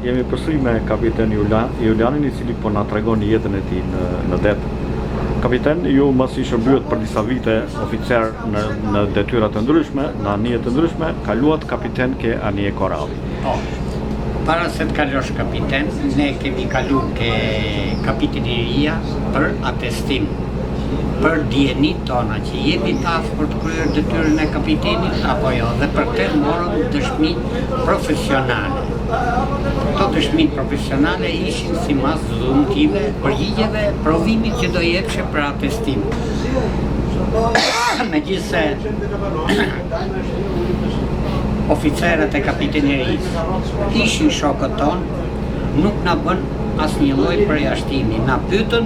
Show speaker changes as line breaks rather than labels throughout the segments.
jemi përsëri me kapiten Julianin, I cili po na tregon jetën e tij në det. Kapiten, ju mos I shërbyet për disa vite oficer në detyra të ndryshme, në anije të ndryshme, kaluat kapiten ke anije koralli.
Po. Para se të kalosh kapiten, ne kemi kalu ke kapiteneria për atestim. Për dienit tona që jemi taf për të kryer detyrën e kapitenit apo jo, dhe për këtë morëm dëshmi profesionale. Këto dëshmi profesionale ishin si mas dhuntive, përgjigjeve, provimit që do jepshe për atestim. Megjithse oficerët e kapitenerisë ishin shokët tonë, nuk na bën asnjë lloj përjashtimi. Na pyetën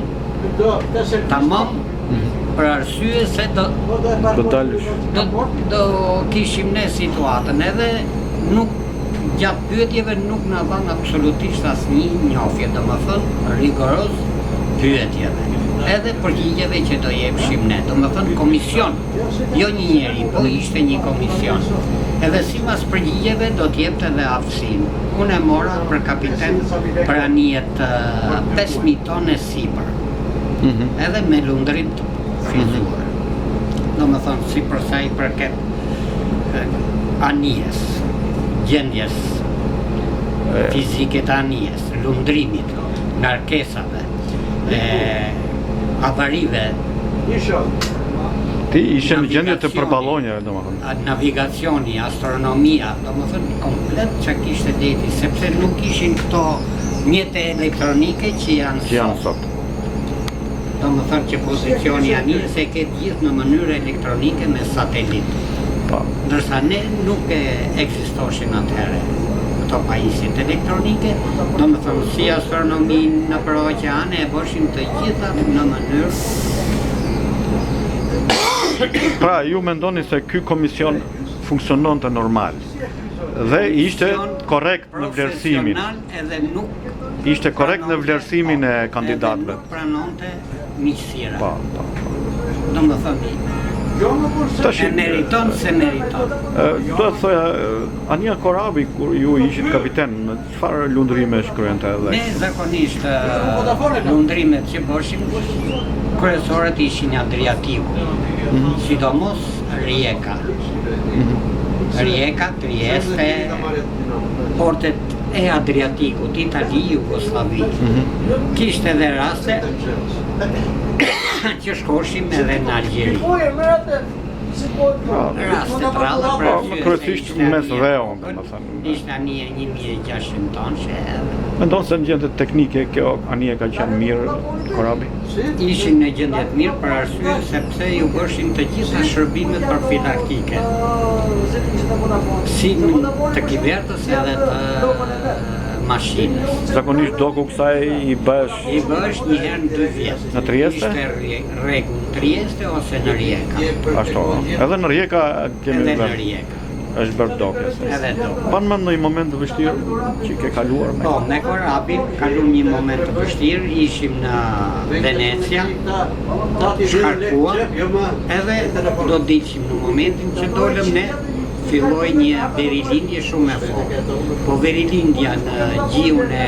tamam për arsye se do kishim ne situatën edhe nuk gjatë pyetjeve nuk na dhan absolutisht asnjë njohje, domethënë rigoroz pyetjeve. Edhe përgjigjeve që do jepshim ne, domethënë komision, jo një njeri, po ishte një komision. Edhe sipas përgjigjeve do të jepte edhe aftësinë. Unë e mora për kapiten për anijet 5.000 tonë sipër. Edhe me lundrim të fizuar. Domethënë si për sa I përket anijes, gjendjes fizike të anijes, lundrimit, ngarkesave, avarive.
Ti ishe në gjendje të përballonje, domethënë.
Navigacioni, astronomia, domethënë komplet çka kishte deti, sepse nuk ishin këto mjete elektronike që janë
sot.
Domethënë që pozicioni I anijes e ketë gjithë në mënyrë elektronike me satelit. Ndërsa ne nuk ekzistoshin atëherë këto pajisjet elektronike, domethënë si astronominë nëpër oqeane e bëshin të gjitha në mënyrë.
Pra, ju mendoni se ky komision funksiononte normal dhe ishte korrekt në vlerësimin.
Edhe nuk
ishte korrekt në vlerësimin e kandidatëve.
Nuk pranonte miqësira.
Po.
Domethënë e meriton se meriton.
Do të thoja, Ania Korabi, kur ju ishit kapiten, çfarë lundrime shkruante edhe?
Ne zakonisht lundrimet që bëshim, kryesorët ishin Adriatiku, sidomos Rijeka. Rijeka, Trieste, portet e Adriatikut, Itali, Jugosllavi. Kishte edhe raste që shkoshim edhe në Algjeri. Raste të ralla për arsye
kryesisht mes veon, domethënë.
Ishte anije 1600 tonë.
Mendon se në gjendje teknike kjo anije ka qenë mirë Korabi?
Ishin në gjendje të mirë për arsye sepse ju bëshin të gjitha shërbimet profilaktike. Si të kivertës edhe të mashinës.
Zakonisht doku kësaj I bësh
një herë në 2 vjet.
Në Trieste?
Ishte rregull në Trieste ose në Rijeka.
Ashtu. Edhe në Rijeka kemi
Edhe në Rijeka.
Është bërë dokë.
Edhe dokë.
Pan më në një moment të vështirë që ke kaluar me?
Po, me Korabin kalum një moment të vështirë, ishim në Venecia, shkarkua, edhe do diqim në momentin që dolëm ne, filloi një verilindje shumë e fortë. Po verilindja në gjiun e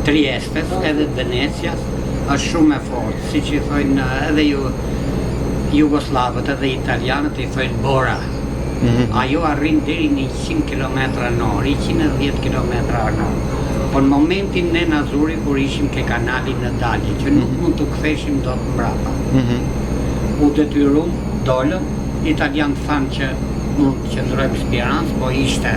Triestes edhe Venecias është shumë e fortë, siç I thojnë edhe jugoslavët edhe italianët I thojnë bora. Ajo arrin deri në 100 km/h, 110 km/h. Po në momentin ne në Azuri kur ishim ke kanalin në dalje, që nuk mund të ktheshim dot mbrapa. U detyruam, dolëm, italianët thanë që mund të qëndrojmë Spirancë, po ishte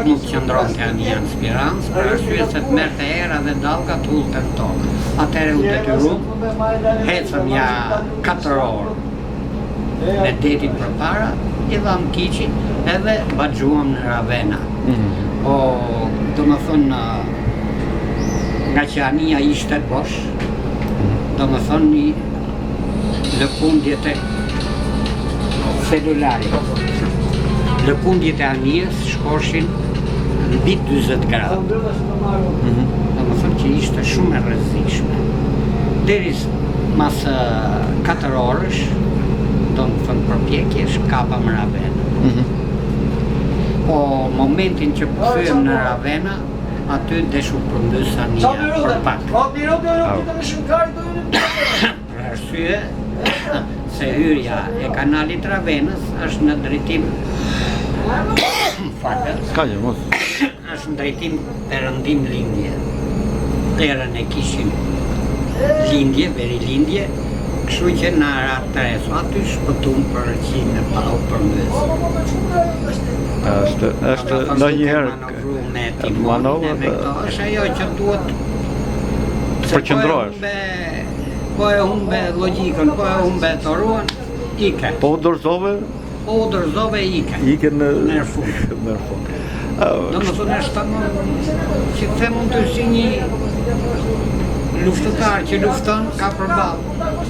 nuk qëndron të anijan Spirancë, për arsye se të merrte era dhe dallga të ulten tokë. Atëherë u detyruam, hecëm ja 4 orë me detin përpara, I dham kiçin edhe baxhuam në Ravena. Po, domethënë nga që anija ishte bosh, domethënë lëkundjet e celularit. Lëkundjet e anijes shkoshin mbi 40 gradë. Domethënë që ishte shumë e rrezikshme. Deri mas 4 orësh, domethënë për vdekje shkapa në Ravenë. Po momentin që përthyem në Ravena, aty deshu përmbysa një për pak. Për arsye se hyrja e kanalit Ravenës është në drejtim është në drejtim perëndim lindje. Terën e kishin lindje, veri lindje, kështu që në arat të resu aty shpëtum për që në pau për mbës.
Është në njëherë
me timonin e me këto, është ajo që duhet
përqendrohesh.
Po e humbe logjikën, po e humbe të ruan, ike.
Po u dorëzove?
Po u dorëzove ike.
Ike në
fund.
Në fund.
Do më thonë është që të mund të si një luftëtar që lufton ka përballë.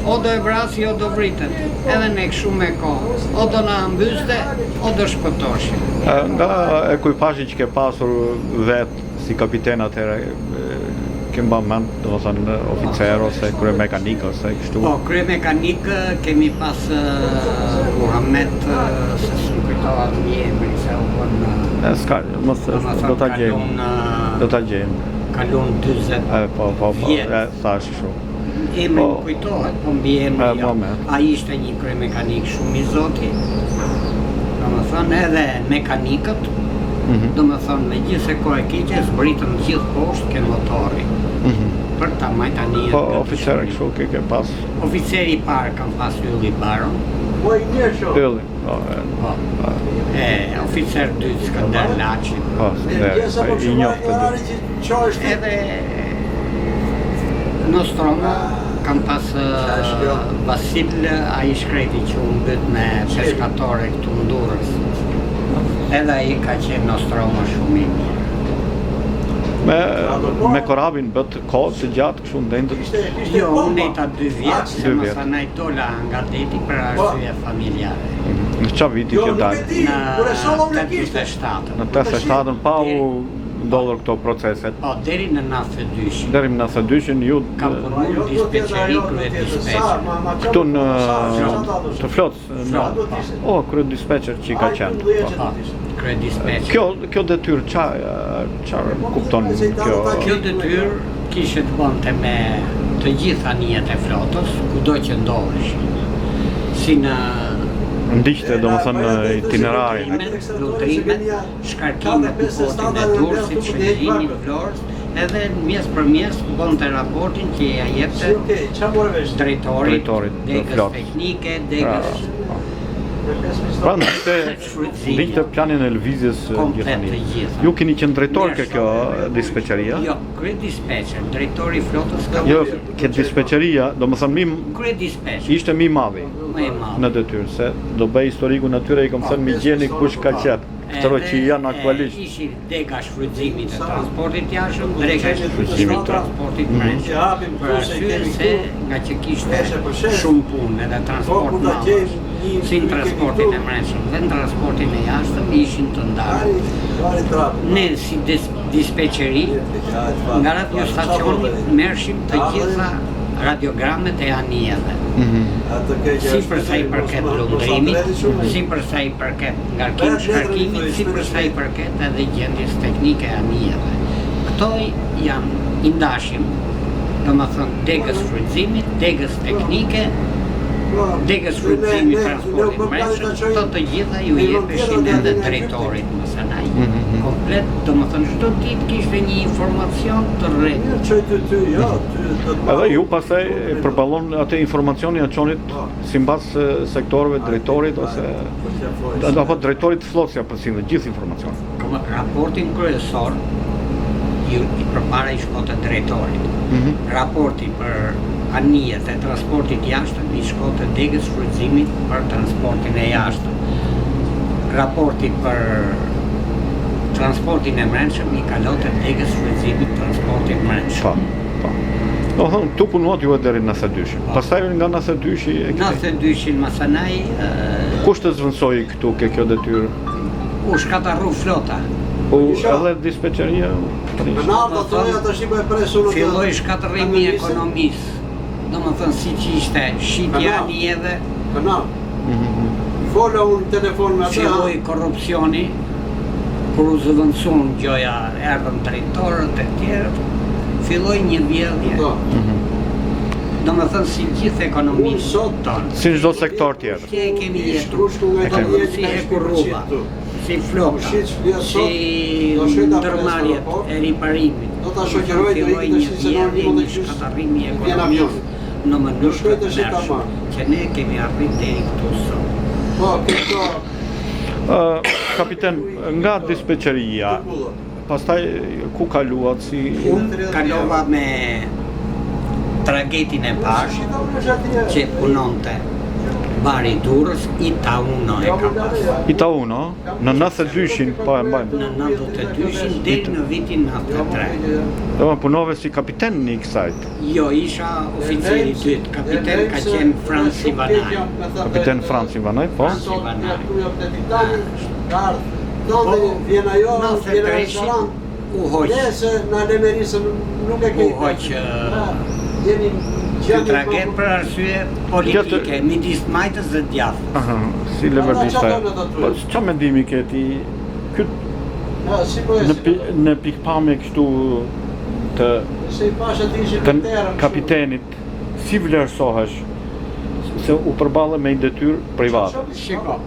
O do e vrasi, o do vritet. Edhe ne kështu me kohë. O do na mbyste, o do shpëtoshi.
Nga ekuipazhi që ke pasur vetë si kapiten atëherë, ke mba mend, domethënë oficer ose kryemekanik ose kështu?
Po, kryemekanik kemi pas Muhamet, se s'u kujtohet një emri se u bën.
S'ka, mos do ta gjejmë. Do ta gjejmë.
Kalon 40
po, thash shumë.
Emri më kujtohet, po mbi emri jo. Ai ishte një kryemekanik shumë i zoti. Domethënë edhe mekanikët, domethënë me gjithë se kohë e keqe zbritën gjithë poshtë ke motori. Për ta majtë anijet.
Po, oficer kështu ke pas?
Oficeri i parë kam pas Ylli Baron.
Ylli, po.
Oficer 2 Skënder Laçi.
Po, i njoftë dy.
Edhe Nostromo kam pas Vasil, ai shkreti që u mbyt me peskatore këtu në Durrës. Edhe ai ka qenë Nostromo shumë i mirë.
Me korabin bët kohë të gjatë kështu ndendët?
Jo, unë ta 2 vjetë, se më sanaj dola nga deti për arsye familjare.
Në qa viti që dalë?
Në 87.
Në 87 pa u ndodhur këto proceset?
Po, deri në 92.
Deri në 92 ju...
Kam përmur dispečeri, kryet dispeqer.
Këtu në... të flotës? O, kryet dispeqer që i ka qenë.
Kryet dispeqer.
Kjo detyrë, qarë kupton kjo?
Kjo detyrë kishe të bënte me të gjitha anijet e flotës, kudo që ndodheshin. Si në...
Ndiqte domethënë itinerarin,
lutrimet, shkarkimet në portin e Durrësit, Shëngjimit, Vlorës, edhe mes për mes bënte raportin që ja jepte drejtorit, degës teknike, degës...
Pra ndiqte planin e lëvizjes gjithëni. Ju keni qenë drejtor ke kjo dispeqeria?
Jo, kryet dispeqer, drejtori i flotës ka...
Jo, ke dispeqeria, domethënë
kryet dispeqer.
Ishte mi madhi në detyrë, se do bëj historiku natyre i kam thënë mi gjeni kush ka qetë. Këtëro që janë aktualisht.
Ishin dega shfrytëzimit të transportit jashtëm, dega shfrytëzimit të transportit brendshëm. Për arsye se nga që kishte shumë punë edhe transport madh, si në transportin e brendshëm dhe në transportin e jashtëm ishin të ndarë. Ne si dispeqeri nga radiostacioni merrshim të gjitha radiogramet e anijeve. Si për sa i përket lundrimit, si për sa i përket ngarkim shkarkimit, si për sa i përket edhe gjendjes teknike e anijeve. Këto janë i ndashim, domethënë degës shfrytëzimit, degës teknike, degës shfrytëzimit transportit brendshëm, këto të gjitha ju jepeshin edhe drejtorit më sanaj. Komplet, domethënë çdo ditë kishte një informacion të rrethët.
Edhe ju pastaj përballon atë informacioni ja çonit sipas sektorëve drejtorit ose apo drejtorit flotës ja përcjellën gjithë informacionin.
Raportin kryesor i përpara i shkote drejtorit. Raporti për anijet e transportit jashtëm i shkote degës shfrytëzimit për transportin e jashtëm. Raporti për transportin e brendshëm i kalote degës shfrytëzimit transportin brendshëm.
Do thonë, tu punuat ju e deri në 92-shin. Pastaj nga 92-shi e keni?
92-shin masanaj...
Kush të zvendësoi këtu ke kjo detyrë?
U shkatarru flota.
Edhe dispeqeria?
Filloi shkatërrimi i ekonomisë. Domethënë siç ishte shitja anijeve,
fola unë telefon me ata.
Filloi korrupsioni, kur u zëvendësuan gjoja, erdhën drejtorët e tjerë, filloi një vjedhje.
Po.
Domethënë si gjithë ekonomisë tonë.
Si çdo sektor tjetër.
Që e kemi jetu,
Trushku nga Italia,
si hekurrruba, si floka, si ndërmarrjet e riparimit.
Do ta shoqëroj të
Filloi
ikë
një
tash se nuk
vjedhje,
mund
një
të qysh.
shkatërrim i
Vjen avion.
ekonomisë në mënyrë
shkoj
të
tash ta
tmerrshme,
marr.
që ne kemi arritur deri këtu sot.
Po, këto
Kapiten, nga dispečeria, pastaj ku kaluat si...
Unë kalova me tragetin e parë që punonte bari Durrës, Itauno e ka pasur.
Itauno, në 92-shin, po e mbajmë.
Në 92-shin deri në vitin 93.
Do më punove si kapiten një kësajt.
Jo, isha oficeri i dytë, kapiten ka qenë Franz Ivanaj.
Kapiten Franz Ivanaj, po.
Vjen ajo,
Në
vjen
93-shin u hoq.
se na lemerisën nuk e
U hoq
jeni
ky traget për arsye politike, midis majtës dhe djathtë.
Aha, si leverdista. Po, qa mendimi ke ti? Në pikpamje kështu të kapitenit, si vlerësohesh se u përballë me një detyrë private?
Shiko,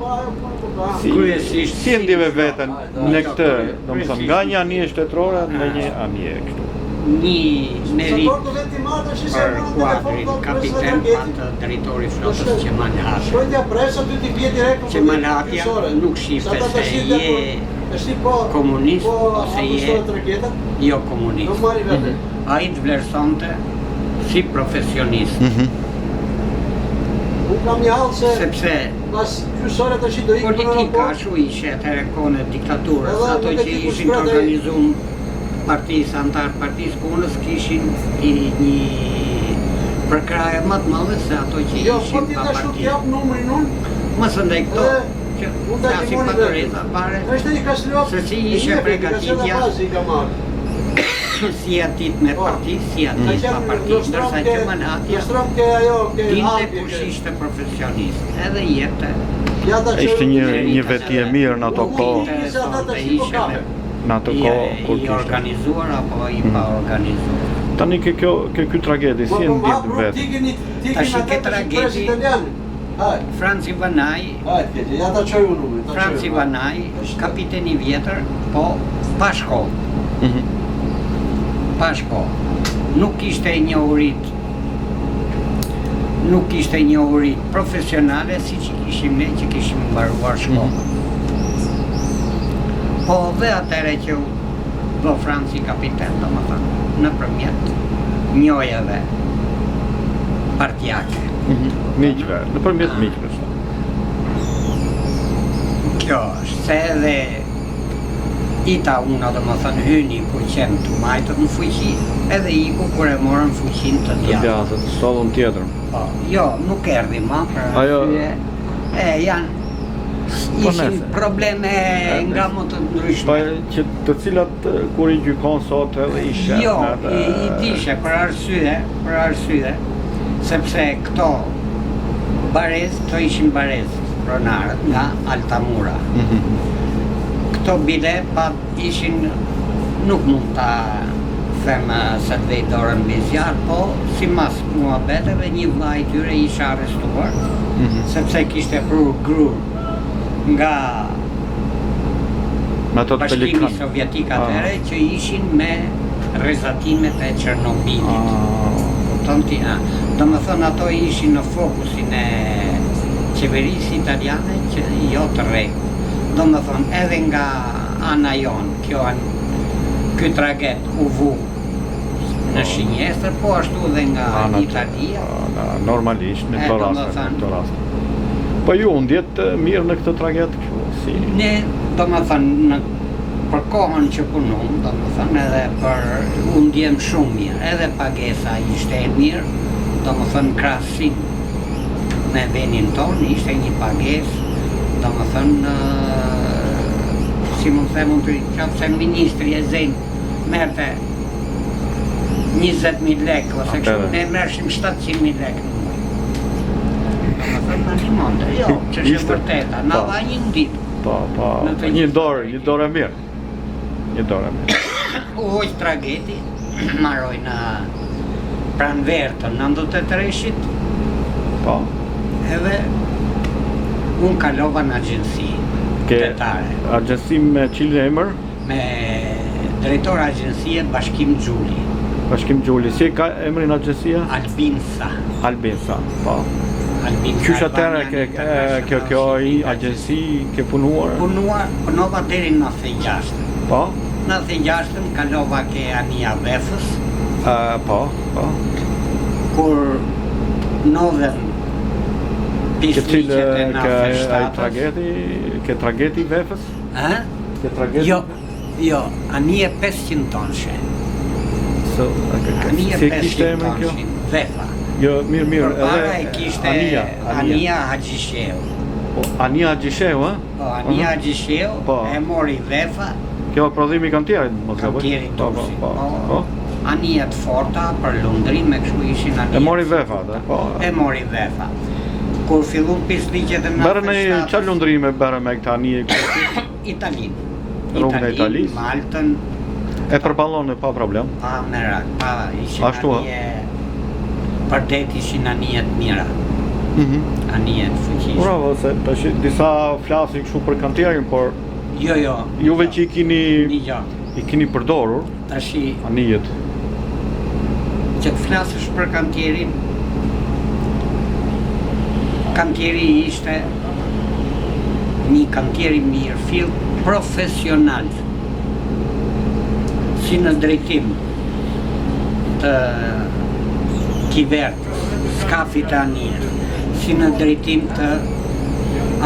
kryesisht
Si e ndjeve veten në këtë, domethënë, nga një anije shtetërore në një anije kështu?
një merit për kuadrin kapiten patë drejtori flotës Qemal Hatja. Qemal Hatja nuk shifte se je komunist ose je jo komunist. Ai të vlerësonte si profesionist. Sepse politika shu ishe atëherë kohën e diktaturës, ato që ishin të organizuar partisë, antar partisë punës kishin një përkraje më të madhe se ato që ishin pa partisë. Mësë ndaj këto, që flasim pa të reza pare, se si ishe pregatitja, si atit me partisë, si atit pa partisë, ndërsa që Manatja dinte kush ishte profesionist, edhe jepte.
Ishte një veti e mirë në ato kohë. Në ato kohë kur
i organizuar apo i pa organizuar.
Tani ke ky tragedi, si e ndjen vetë?
Tash ke tragedi Franz Ivanaj, kapiteni i vjetër, po pa shkollë. Pa shkollë. Nuk kishte njohurit profesionale si që kishim ne që kishim mbaruar shkollën. Po dhe atëre që do Franci kapiten, do më thënë, nëpërmjet njojeve partijake.
Miqve, nëpërmjet miqve.
Kjo është, se edhe Itauno, do më thënë, hyni kur qenë të majtët në fuqi, edhe iku kur e morën fuqin të djathtë.
Të sollën tjetër.
Jo, nuk erdi ma, për arsye, janë ishin probleme nga më të ndryshme.
Që të cilat kur i gjykon sot edhe ishe?
Jo, i dishe për arsye, sepse këto barez, këto ishin barez pronarët nga Altamura. Këto bile ishin, nuk mund ta them se të vej dorën mbi zjarr, po si mas muhabeteve një vllai i tyre isha arrestuar, sepse kishte prur grur nga Bashkimi Sovjetik atëherë që ishin me rrezatimet e Çernobilit. Do më thënë ato ishin në fokusin e qeverisë italiane që jo të rregull. Do më thënë edhe nga ana jonë, ky traget u vu në Shinjestër, po ashtu dhe nga Italia.
Normalisht, në të rast. Po ju ndjet mirë në këtë traget kështu?
Ne, do më thënë, për kohën që punon, do më thënë, edhe për u ndjem shumë mirë, edhe pagesa ishte e mirë, do më thënë krahasim me vendin tonë, ishte një pagesë, do më thënë, si mund them unë qofse ministri e zënë merte 20.000 lekë, ose kështu, ne mërshim 700.000 lekë në muaj. Do më thënë, tani monde, jo, që është e vërteta, na dha një ditë.
Po, një dorë e mirë. Një dorë e mirë.
U hoq tragedi, marroj në pranverë të 93-shit,
Po.
edhe unë kalova në agjensi detare.
Agjensi me cilin emër?
Me drejtor agjensie Bashkim Gjuli.
Bashkim Gjuli. Si ka emrin agjensia?
Albinsa,
po. Qysh atëherë kjo agjensi ke punuar?
Punova deri në 96.
Po.
Në 96 kalova ke Ania Vefës.
Po.
Kur nodhen pisliqet e
naftës. Ke tragedi Vefës? Ke tragedi?
Jo, Ania 500 tonëshe. Ania 500 tonëshe, Vefa.
Jo, mirë.
Para e kishte Ania Haxhisheu.
Ania Haxhisheu, ha?
Po, Ania Haxhisheu e mori Vefa.
Kjo prodhimi kantierit, mos gaboj.
Kantieri Tursi. Po. Ania të forta për lundrime, kështu ishin Ania.
E mori Vefa, po.
E mori Vefa. Kur fillon pisliqet e naftës.
Bërë në çfarë lundrime bërë me këtë Anie këtu?
Italinë.
Rrugën e Italisë.
Maltën.
E përballon pa problem.
Pa merak, ishin
Ashtu,
për det ishin anijet mira. Anijet fuqishme.
Bravo, se tash disa flasin kështu për kantierin, por
Jo.
Juve që i keni përdorur
tashi
anijet.
Që të flasësh për kantierin, kantieri ishte një kantieri mirë, fill profesional, si në drejtim të kivertës, skafit të anijet, si në drejtim të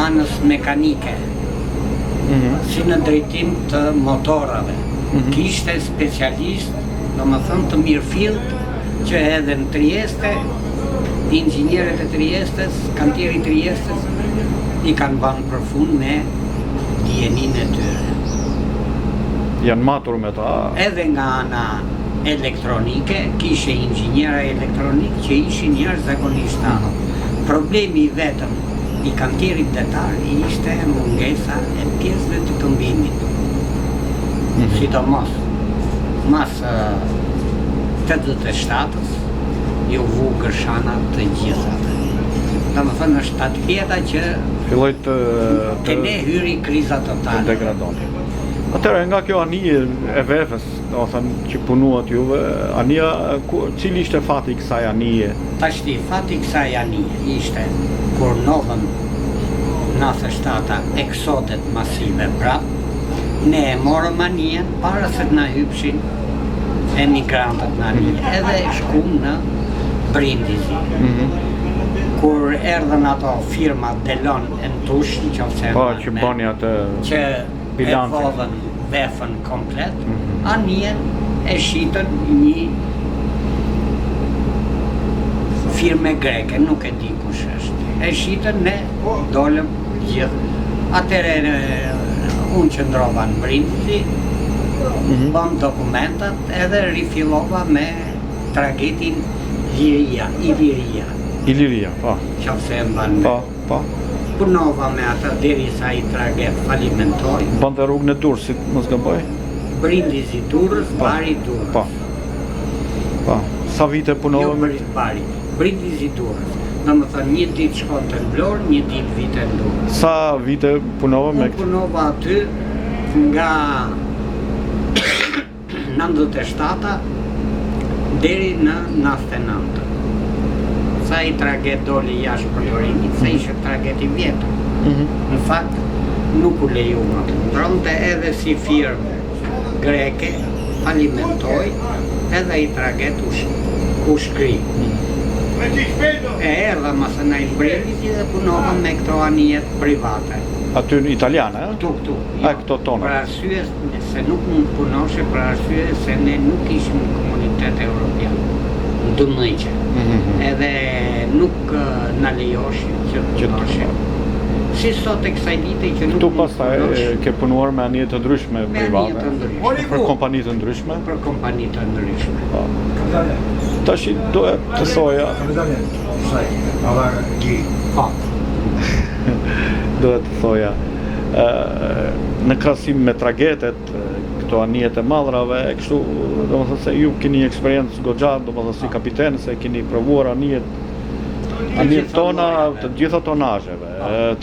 anës mekanike, si në drejtim të motorave. Kishte specialist, do më thënë të mirë fillt, që edhe në Trieste, inxhinierët e Triestes, kantieri Triestes, i kanë banë për fund me dijenin e tyre.
Janë matur me ta.
Edhe nga ana elektronike, kishe inxhiniera elektronik që ishin jashtëzakonisht të aftë. Problemi vetëm i kantierit detar ishte mungesa e pjesëve të këmbimit. Sidomos, mas 87-ës, ju vu gërshanat të gjithave. Do më thënë është atë pjeta që
filloi
të ne hyri kriza totale.
Të degradon. Atëherë nga kjo anije e Vefës, do thënë që punuat juve, anija, cili ishte fati i kësaj anije?
Tashti, fati i kësaj anije ishte kur nodhen 97-a eksodet masive prap, ne e morëm anijen para se të na hypshin emigrantët në anije, edhe shkum në Brindisi. Kur erdhen ato firmat Delon Entush,
që bani atë
që e vodhen Vefën komplet, anijen e shitën një firme greke, nuk e di kush është. E shitën, ne dolëm gjithë. Atëre unë qëndrova në Brindisi, bëm dokumentat edhe rifillova me tragedin
Iliria, po.
Qofse e mban me.
Po.
Punova me ata deri sa i traged falimentoi.
Bante rrugën e Durrësit, mos gaboj?
Brindisi Durrës, Bari Durrës.
Po. Sa vite punova me
Bari? Brindisi Durrës. Do më thënë një ditë shkonte në Vlorë, një ditë vite në Durrës.
Sa vite punova me
këtë? Unë punova aty nga 97-a deri në 99. Sa i traged doli jashtë përdorimit, sa ishte traged i vjetër. Në fakt, nuk u lejuam. Pronte edhe si firmë greke, falimentoi, edhe i traged u shkri. E erdha masëna i Brindisi dhe punova me këto anijet private.
Aty në italiane, e?
Këtu.
Këto tonë.
Për arsye se nuk mund punoshe, për arsye se ne nuk ishim në komunitet europian. Në dëmëjqe. Edhe nuk na lejoshin që të punoshe. Si sot e kësaj dite që nuk
tu
mund
pastaj ke punuar me anije të ndryshme private. Për kompani të ndryshme.
Për kompani të ndryshme.
Tash duhet të soja. duhet të thoja. Në krahasim me tragetet, këto anijet e madhrave, kështu, domethënë se ju keni eksperiencë goxha, domethënë si kapiten, se keni provuar anijet tona të gjitha tonazheve,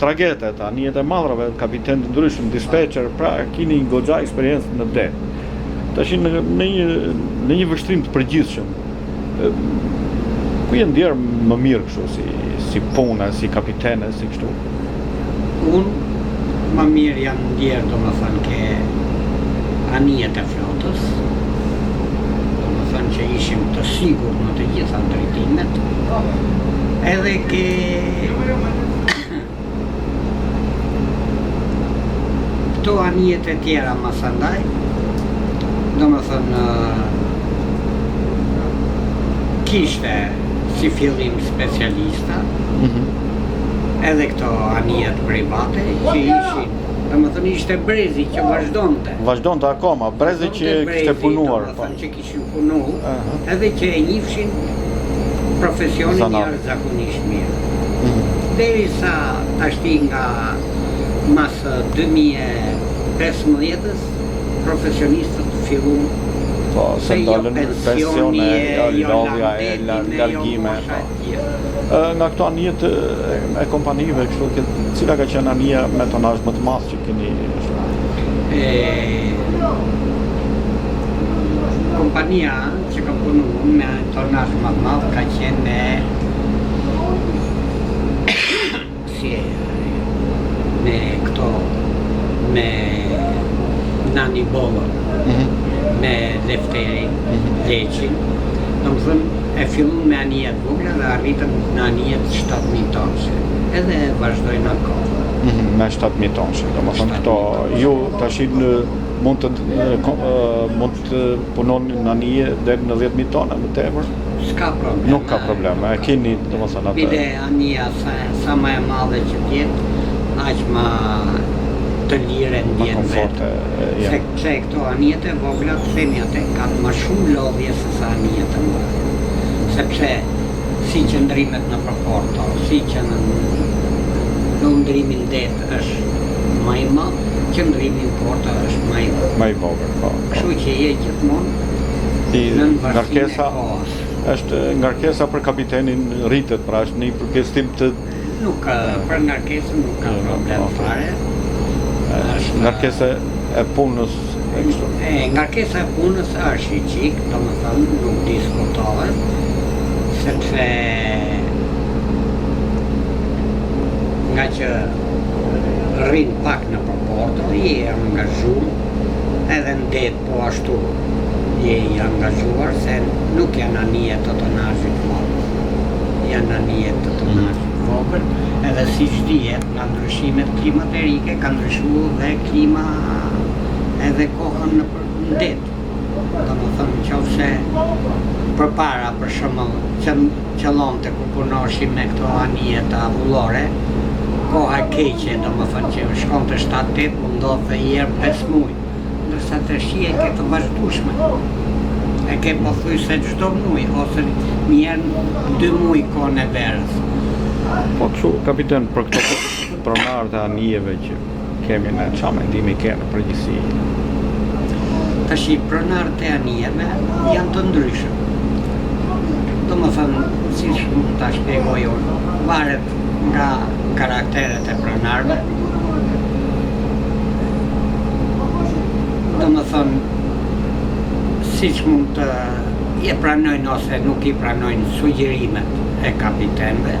tragetet, anijet e madhrave, kapiten të ndryshëm, dispatcher, pra keni goxha eksperiencë në det. Tash në një vështrim të përgjithshëm, ku je ndjer më mirë kështu si puna, si kapitene, si kështu?
Unë më mirë jam ndjerë, domethënë ke anijet e flotës, domethënë që ishim të sigur në të gjitha drejtimet, edhe ke këto anijet e tjera masandaj, domethënë kishte si fillim specialista, edhe këto anijet private që ishin, domethënë ishte brezi që vazhdonte.
Vazhdonte akoma, brezi që kishte punuar.
Domethënë që kishin punuar, edhe që e njifshin profesionin jashtëzakonisht mirë. Derisa tashti nga mas 2015-s profesionistët filluan
se ndalën pensione, lodhja e largime. Nga këto anijet e kompanive, kështu, cila ka qenë anija me tonazh më të madh që keni?
Kompania që ka punuar me tonazh më të madh ka qenë me këto, me Nani Bollon, me Lefteri, Leqin, domethënë e filluan me anijet vogla dhe arritën në anijet 7.000 tonëshe, edhe vazhdojnë akoma.
Me 7.000 tonëshe, domethënë këto, ju tash mund të punoni në anije deri në 10.000 tona më tepër?
S'ka problem.
Nuk ka problem, e keni domethënë atë.
Bile anija sa më e madhe që tjetë, aq më të lire ndjen vetë. Se këto anijet e vogla, themi atë, kanë më shumë lodhje se sa anijet e mëdha. Sepse si qëndrimet në Porto, si që në ndrimin det është më i madh, qëndrimi në Porto është më i
vogël.
Kështu që je gjithmonë në ngarkesa e kohës.
Është ngarkesa për kapitenin rritet, pra është një përpjestim të...
Nuk, për ngarkesën nuk ka problem fare.
Ngarkesa e punës e kështu.
Ngarkesa e punës është i qik, domethënë nuk diskutohet, sepse nga që rrin pak në Porto, je angazhuar, edhe në det po ashtu je i angazhuar, se nuk janë anijet të tonazhit madh, janë anijet të tonazhit vogël, edhe si dihet nga ndryshimet klimaterike ka ndryshuar dhe klima edhe kohën në det. Domethënë qofse përpara për shembull qëllonte ku punoshim me këto anije të avullore, koha keqe, domethënë që shkonte 7-8, ndodhte një herë 5 muaj, ndërsa tash e ke të vazhdueshme. E ke pothuajse çdo muaj ose një herë 2 muaj kohën e verës.
Po kështu, kapiten, për këto pronarët e anijeve që kemi në qa mendimi ke në përgjithësi?
Tashi, pronarët e anijeve janë të ndryshëm. Domethënë, si mund ta shpjegoj unë, varet nga karakteret e pronarëve. Domethënë, siç mund të i pranojnë ose nuk i pranojnë sugjerimet e kapitenëve.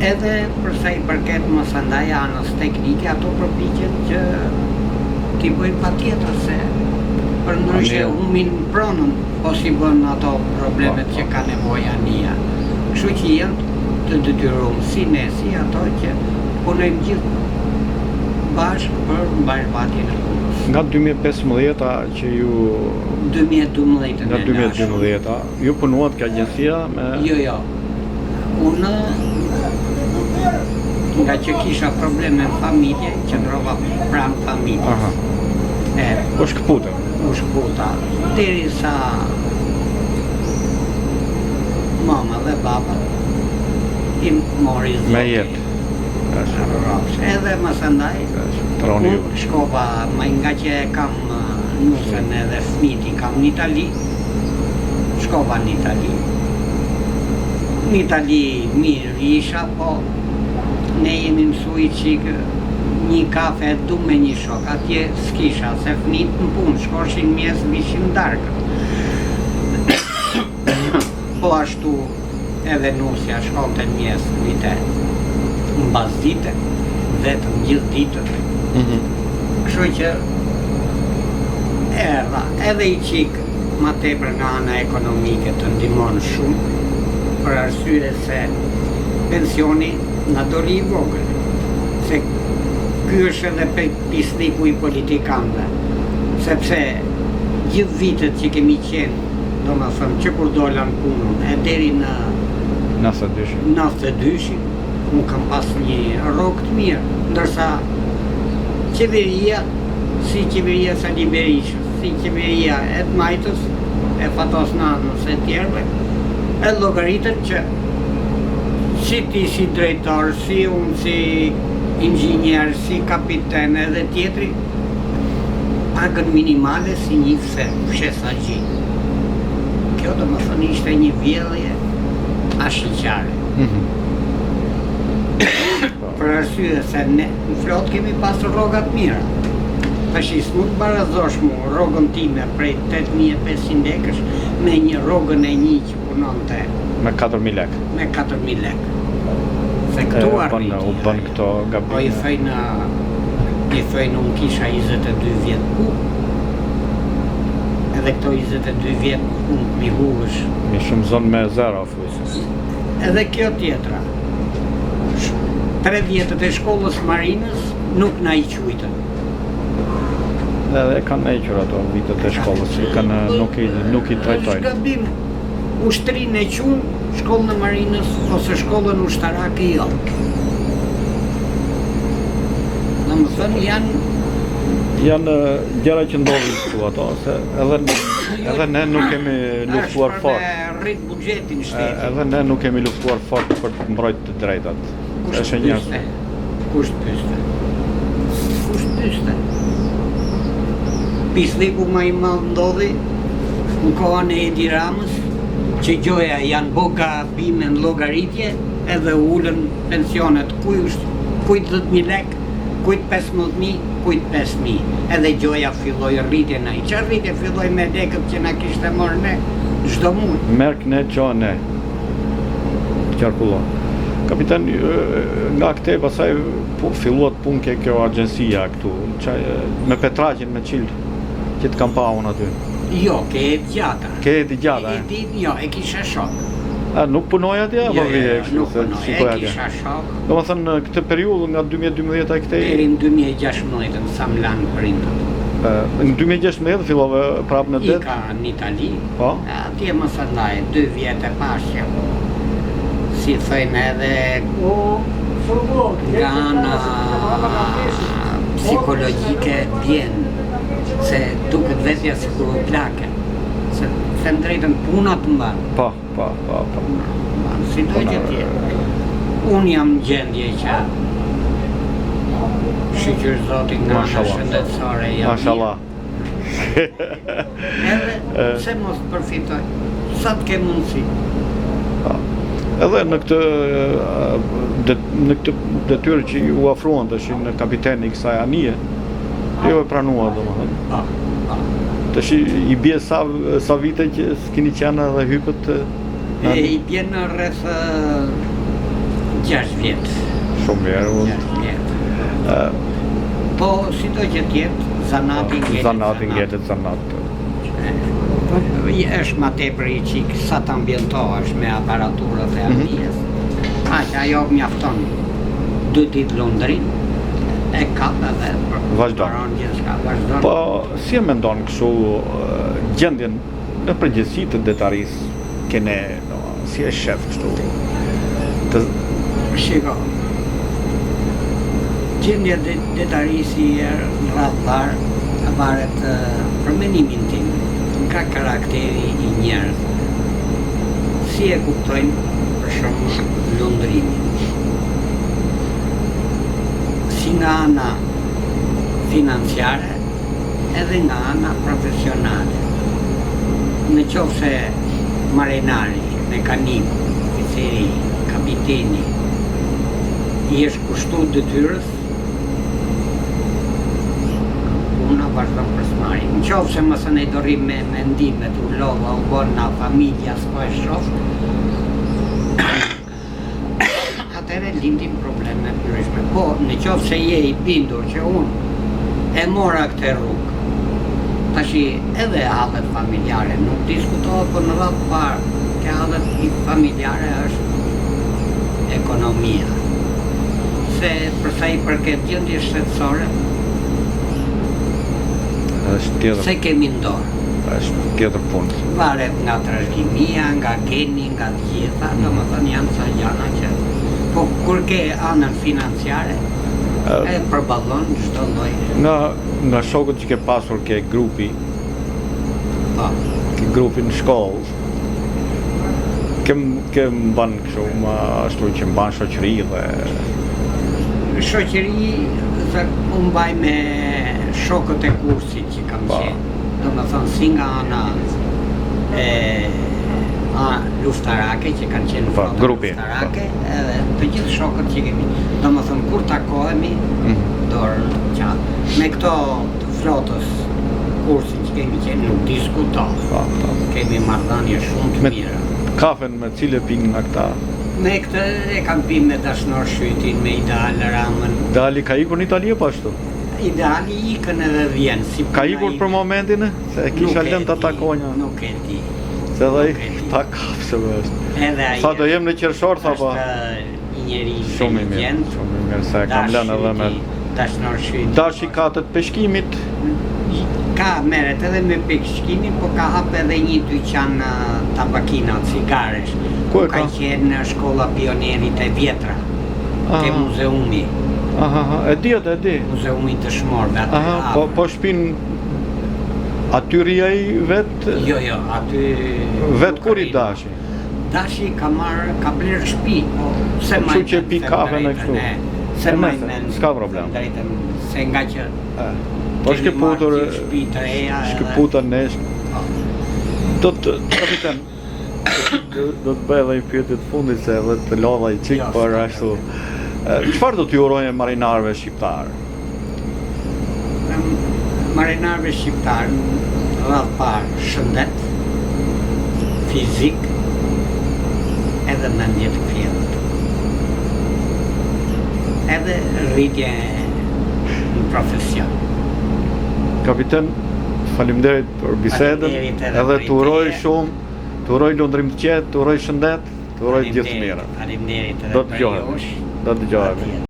Edhe përsa i përket masandaj anës teknike, ato përpiqen që t'i bëjnë patjetër se për ndryshe humbin pronën, ose i bën ato problemet që ka nevojë anija. Kështu që janë të detyruar si ne si ato që punojmë gjithë bashkë për mbajtjen e punës.
Nga 2015-a që ju...
2012
Nga 2012-a, ju punuat ka agjencia me...
Jo. Unë nga që kisha probleme në familje, qëndrova pranë familjes.
U shkëputa?
U shkëputa, derisa mama dhe baba I mori zoti.
Me jetë.
Rrafsh. Edhe më së ndaj,
Troni ju.
unë shkova, më nga që kam nusën edhe fëmijët i kam në Itali, shkova në Itali. Në Itali mirë isha, po ne jemi mësuj qikë një kafe du me një shok, atje s'kisha, se fëmijët në punë, shkoshin mjes vishin darkë. Po ashtu edhe nusja shkonte mjes vite në bas dite, vetëm gjithë ditët. Kështu që edhe i qikë ma tepër nga ana ekonomike të ndihmon shumë, për arsye se pensioni na doli i vogël. Se ky është edhe pisniku i politikanëve, sepse gjithë vitet që kemi qenë, domethënë që kur dolan punën, e deri në 92-shin, unë kam pas një rrogë të mirë, ndërsa qeveria, si qeveria Sali Berishës, si qeveria e të Majtës, e Fatos Nanës e tjerëve, e llogaritën që si ti si drejtor, si unë si inxhinier, si kapiten edhe tjetri, pagën minimale si një fshesagji. Kjo do më thënë ishte një vjedhje ashiqare. Për arsye se ne në flot kemi pas rrogat mira. Tash s'mund të barazosh mu rrogën time prej 8500 lekësh me një rrogën e një që punonte
me 4000 lekë.
Me 4000 lekë. Se këtu arriti.
U bën këto gabime.
Po i thojnë unë kisha 22 vjet punë. Edhe këto 22 vjet punë mi hullësh.
Mi shumë zonë me zero fusës.
Edhe kjo tjetra. 3 vjetët e shkollës marinës nuk na i quajtën.
Edhe kanë hequr ato vitet e shkollës, nuk i trajtojnë.
Është gabim. Ushtrinë e qunë, shkollën e marinës ose shkollën ushtarake jo. Në më thënë
janë gjëra që ndodhin këtu ato, se edhe ne nuk kemi luftuar fort.
Është për rrit buxhetin shtetit.
Edhe ne nuk kemi luftuar fort për të mbrojtur të drejtat.
Kusht pyste. Pisniku ma i madh ndodhi në kohën e Edi Ramës, që gjoja janë bo gabime në llogaritje edhe ullën pensionet, kujt 10.000 lekë, kujt 15.000, kujt 5.000. Edhe gjoja filloi rritjen ai. Çfarë rritje filloi me lekët që na kishte marrë ne çdo muaj.
Merk ne çon ne. Qarkullon. Kapitan, nga këte pasaj filluat punë ke kjo agjensia këtu, me Petraqin, me qilë, që të kam pa unë aty.
Jo, ke e gjata.
Ke e gjata,
Jo, e kisha shok.
Nuk punoj atje?
Jo, nuk punoj, e kisha shok.
Do më thënë, këtë periudhë nga 2012 a këtej?
Deri në 2016, sa më lanë prindët.
Në 2016 fillove prapë në det?
Ika në Itali,
Po?
atje më së ndaj, 2 vjetë e pashja. Si thëjnë edhe nga ana psikologjike bjen, se duket vetja si kur u plake, se them drejtën puna të mbanë.
Po.
Si do që tjetë. Unë jam në gjendje që shqyqyr zotin nga ana shëndetësore jam
Mashallah.
Edhe se mos përfitoj, sa të ke mundësi.
Edhe në këtë detyrë që ju afruan tash në kapiteni i kësaj anije, jo e pranua domethënë. Tash i bie sa vite që s'keni qenë edhe hypët?
I bjen në rreth 6 vjet.
Shumë mirë.
6 vjet. Po si do që tjetë, zanati ngjetet zanat. Është ma tepër i qikë sa të ambientohesh me aparaturët e anijes. Ajo mjafton 2 ditë Londrin, e kap edhe
vazhdon.
Vazhdon.
Po, si e mendon kështu gjendjen në përgjithësi të detarisë kene, si e shef kështu?
Shiko, gjendja detarisi në radhar varet për menimin tim, nga karakteri i njerëz. Si e kuptojnë, për shumë lundrimi. Si nga ana financiare edhe nga ana profesionale. Në qoftë se marinari, mekaniku, oficeri, kapiteni i është kushtuar detyrës, unë vazhdon për smari. Në qoftë se mësë ne do rrim me mendime të ullova, u bon nga familja s'po e shoh, atëre lindin probleme ndryshme. Po, në qoftë se je i bindur që unë e mora këtë rrugë, tashi edhe hallet familjare nuk diskutohet, por në radhë parë, ke hallet familjare është ekonomia. Se përsa i përket gjendjes shtetësore,
është tjetër.
se kemi ndorë.
Është tjetër punë.
Varet nga trashëgimia, nga geni, nga të gjitha, domethënë janë sa gjana që po kur ke anën financiare, e përballon çdo lloj.
Nga shokët që ke pasur ke grupi,
Po,
ke grupin në shkollë, ke mban kështu më ashtu që mban shoqëri dhe
shoqëri, unë mbaj me shokët e kursit që kam
Po.
qenë, domethënë si nga ana luftarake që kanë qenë në
Po,
flotën
grupi,
luftarake, edhe të gjithë shokët që kemi, domethënë kur takohemi, dorë qatë. Me këto të flotës kursit që kemi qenë nuk diskutohet.
Po.
Kemi marrëdhënie shumë të
Me-
mira.
Kafen me cile pinë nga këta.
Me këtë e kam pinë me Dashnor Shytin, me Ideal Ramën.
Dali ka ikur në Itali apo ashtu?
Ideali ikën edhe vjen. Si
Ka
puna
ikur
ime.
për momentin e? Se e kisha
Nuk e
lënë të
di,
takonja.
Nuk e di.
Se dhe
Nuk e di.
ta kapseve është.
Edhe ai.
Sa do jem në qershor, tha po.
Është një njeri
Shumë i mirë,
inteligent.
shumë i mirë, se e kam lënë edhe me
Dashnor Shyti.
dashikatet peshkimit.
Ka meret edhe me peshkimin, po ka hap edhe një dyqan tabakina, cigaresh.
Ku e
Ka
ka?
qenë në shkolla pionierit e vjetra, ke
Aha.
muzeumi,
E di atë, e di.
muzeumi të shmorve atë
Aha, po shpin aty rriaj vetë,
Jo, aty...
vetë kur i dashi.
Dashi ka blerë shtëpi, po se
Po, kështu që pi kafe me kështu.
Se
E
maj
nëse,
men,
s'ka problem.
drejtën, se nga që
Po shke putur,
shtëpi të reja
shke puta nesh. Do të, kapiten, do të bëj edhe një pyetje të fundit se edhe të lodha i qik,
Jo,
por
s'ka
ashtu. Çfarë do t'ju urojë marinarëve shqiptar?
Marinarëve shqiptar, radhë parë, shëndet, fizik, edhe mendje të kthjellët. Edhe rritje në profesion.
Kapiten, faleminderit për bisedën,
Faleminderit edhe
edhe
për
të uroj
ide.
shumë, të uroj lundrim të qetë, të uroj shëndet, të uroj gjithë të mirë.
Faleminderit edhe
Do të
për
dëgjohemi.
jush.
Do të dëgjohemi.